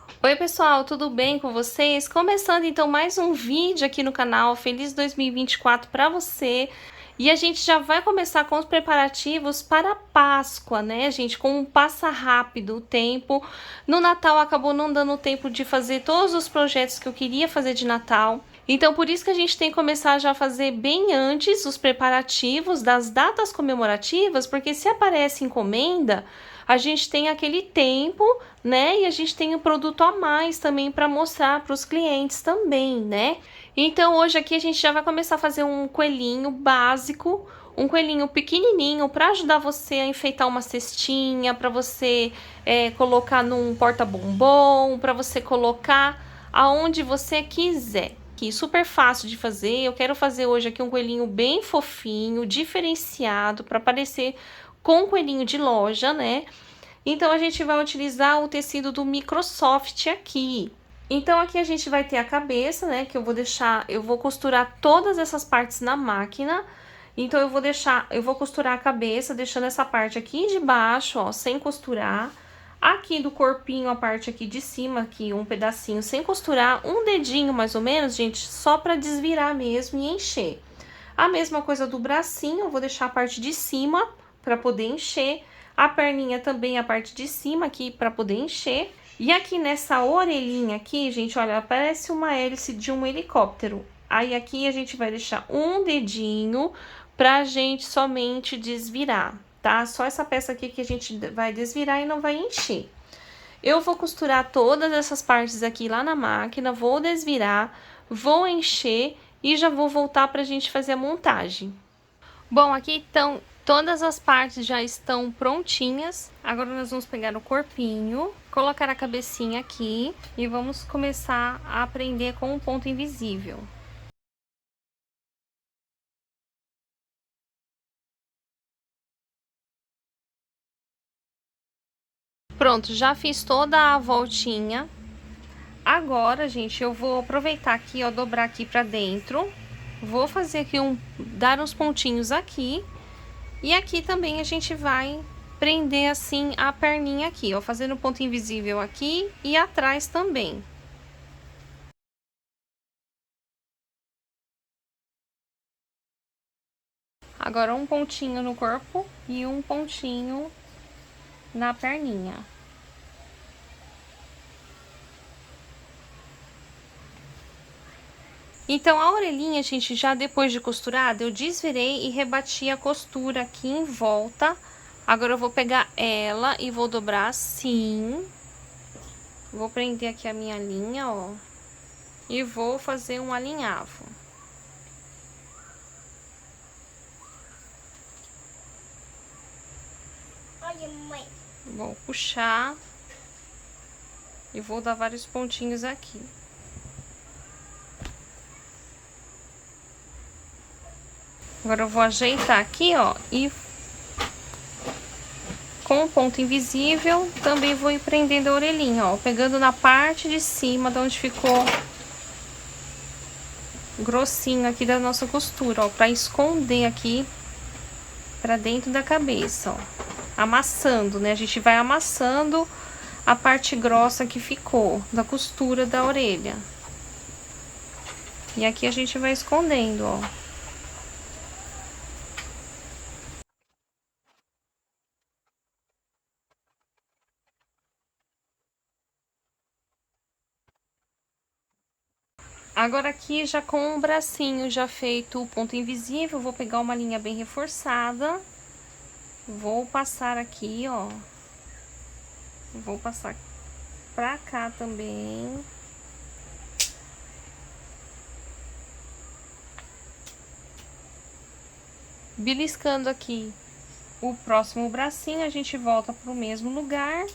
Oi pessoal, tudo bem com vocês? Começando então mais um vídeo aqui no canal, feliz 2024 para você. E a gente já vai começar com os preparativos para a Páscoa, né, gente? Como passa rápido o tempo. No Natal acabou não dando tempo de fazer todos os projetos que eu queria fazer de Natal. Então por isso que a gente tem que começar já a fazer bem antes os preparativos das datas comemorativas, porque se aparece encomenda, a gente tem aquele tempo, né? E a gente tem o produto a mais também para mostrar para os clientes também, né? Então hoje aqui a gente já vai começar a fazer um coelhinho básico, um coelhinho pequenininho para ajudar você a enfeitar uma cestinha, para você colocar num porta-bombom, para você colocar aonde você quiser. Aqui, super fácil de fazer. Eu quero fazer hoje aqui um coelhinho bem fofinho, diferenciado, para parecer com um coelhinho de loja, né? Então a gente vai utilizar o tecido do Microsoft aqui. Então aqui a gente vai ter a cabeça, né, que eu vou costurar todas essas partes na máquina. Então eu vou costurar a cabeça, deixando essa parte aqui de baixo, ó, sem costurar. Aqui do corpinho, a parte aqui de cima, aqui um pedacinho sem costurar, um dedinho mais ou menos, gente, só para desvirar mesmo e encher. A mesma coisa do bracinho, eu vou deixar a parte de cima para poder encher. A perninha também, a parte de cima aqui para poder encher. E aqui nessa orelhinha aqui, gente, olha, parece uma hélice de um helicóptero. Aí aqui a gente vai deixar um dedinho pra gente somente desvirar, tá? Só essa peça aqui que a gente vai desvirar e não vai encher. Eu vou costurar todas essas partes aqui lá na máquina, vou desvirar, vou encher e já vou voltar pra gente fazer a montagem. Bom, aqui então todas as partes já estão prontinhas. Agora nós vamos pegar o corpinho, colocar a cabecinha aqui e vamos começar a prender com um ponto invisível. Pronto, já fiz toda a voltinha. Agora, gente, eu vou aproveitar aqui, ó, dobrar aqui pra dentro. Vou fazer aqui dar uns pontinhos aqui. E aqui também a gente vai prender assim a perninha aqui, ó, fazendo ponto invisível aqui e atrás também. Agora um pontinho no corpo e um pontinho na perninha. Então a orelhinha, gente, já depois de costurada, eu desvirei e rebati a costura aqui em volta. Agora eu vou pegar ela e vou dobrar assim. Vou prender aqui a minha linha, ó. E vou fazer um alinhavo. Olha, mãe. Vou puxar e vou dar vários pontinhos aqui. Agora eu vou ajeitar aqui, ó, e com o ponto invisível também vou ir prendendo a orelhinha, ó, pegando na parte de cima de onde ficou grossinho aqui da nossa costura, ó, pra esconder aqui pra dentro da cabeça, ó, amassando, né? A gente vai amassando a parte grossa que ficou da costura da orelha. E aqui a gente vai escondendo, ó. Agora aqui já com o bracinho já feito o ponto invisível, vou pegar uma linha bem reforçada. Vou passar aqui, ó. Vou passar pra cá também. Beliscando aqui o próximo bracinho, a gente volta pro mesmo lugar.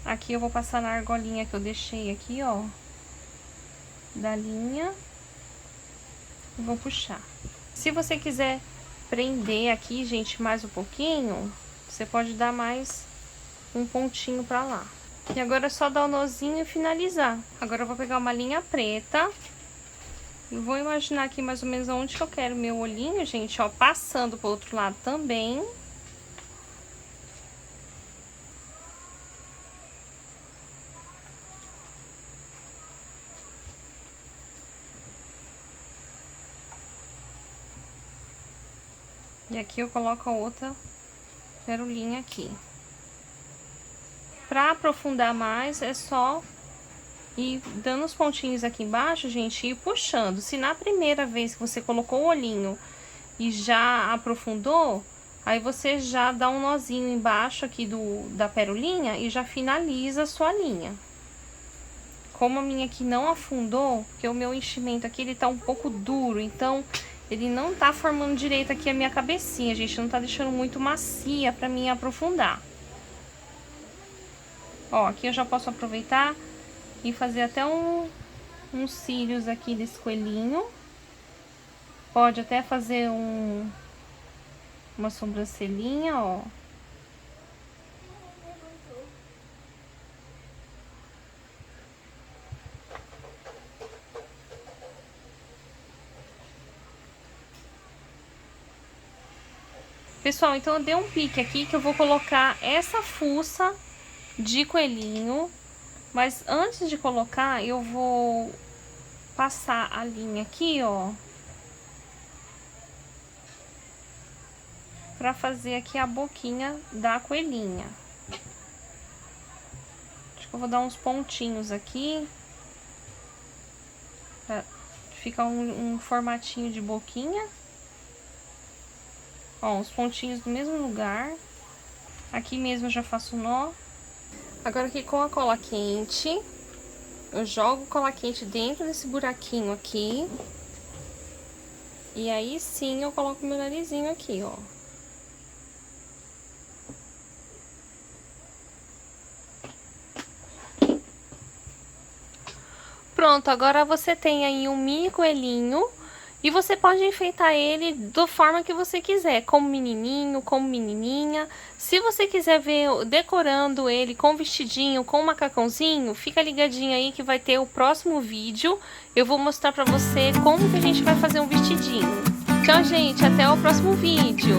Aqui eu vou passar na argolinha que eu deixei aqui, ó, da linha. E vou puxar. Se você quiser prender aqui, gente, mais um pouquinho, você pode dar mais um pontinho pra lá. E agora é só dar o nozinho e finalizar. Agora eu vou pegar uma linha preta. E vou imaginar aqui mais ou menos onde que eu quero meu olhinho, gente, ó, passando pro outro lado também. E aqui eu coloco a outra perolinha aqui. Pra aprofundar mais, é só ir dando os pontinhos aqui embaixo, gente, e ir puxando. Se na primeira vez que você colocou o olhinho e já aprofundou, aí você já dá um nozinho embaixo aqui da perolinha e já finaliza a sua linha. Como a minha aqui não afundou, porque o meu enchimento aqui, ele tá um pouco duro, então ele não tá formando direito aqui a minha cabecinha, gente, não tá deixando muito macia pra mim aprofundar. Ó, aqui eu já posso aproveitar e fazer até uns cílios aqui desse coelhinho. Pode até fazer uma sobrancelhinha, ó. Pessoal, então eu dei um pique aqui que eu vou colocar essa fuça de coelhinho. Mas antes de colocar, eu vou passar a linha aqui, ó. Pra fazer aqui a boquinha da coelhinha. Acho que eu vou dar uns pontinhos aqui. Pra ficar um formatinho de boquinha. Ó, uns pontinhos no mesmo lugar. Aqui mesmo eu já faço nó. Agora aqui com a cola quente, eu jogo cola quente dentro desse buraquinho aqui. E aí sim eu coloco meu narizinho aqui, ó. Pronto, agora você tem aí um mini coelhinho. E você pode enfeitar ele da forma que você quiser, como menininho, como menininha. Se você quiser ver decorando ele com vestidinho, com macacãozinho, fica ligadinho aí que vai ter o próximo vídeo. Eu vou mostrar pra você como que a gente vai fazer um vestidinho. Tchau, gente, até o próximo vídeo.